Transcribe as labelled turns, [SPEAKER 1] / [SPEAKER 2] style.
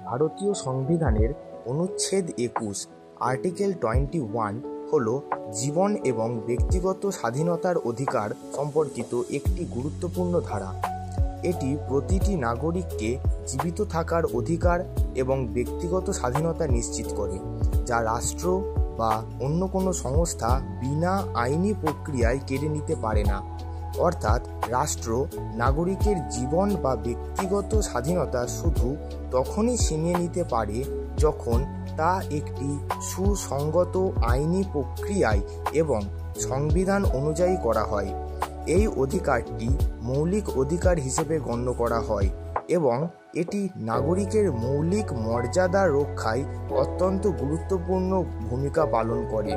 [SPEAKER 1] ভারতীয় সংবিধানের অনুচ্ছেদ 21 আর্টিকেল 21 হল জীবন এবং ব্যক্তিগত স্বাধীনতার অধিকার সম্পর্কিত একটি গুরুত্বপূর্ণ ধারা। এটি প্রতিটি নাগরিককে জীবিত থাকার অধিকার এবং ব্যক্তিগত স্বাধীনতা নিশ্চিত করে, যা রাষ্ট্র বা অন্য কোনো সংস্থা বিনা আইনি প্রক্রিয়ায় কেড়ে নিতে পারে না। অর্থাৎ রাষ্ট্র নাগরিকের জীবন বা ব্যক্তিগত স্বাধীনতা শুধু তখনই ছিনিয়ে নিতে পারে যখন তা একটি সুসংগত আইনি প্রক্রিয়ায় এবং সংবিধান অনুযায়ী করা হয়। এই অধিকারটি মৌলিক অধিকার হিসেবে গণ্য করা হয় এবং এটি নাগরিকের মৌলিক মর্যাদা রক্ষায় অত্যন্ত গুরুত্বপূর্ণ ভূমিকা পালন করে।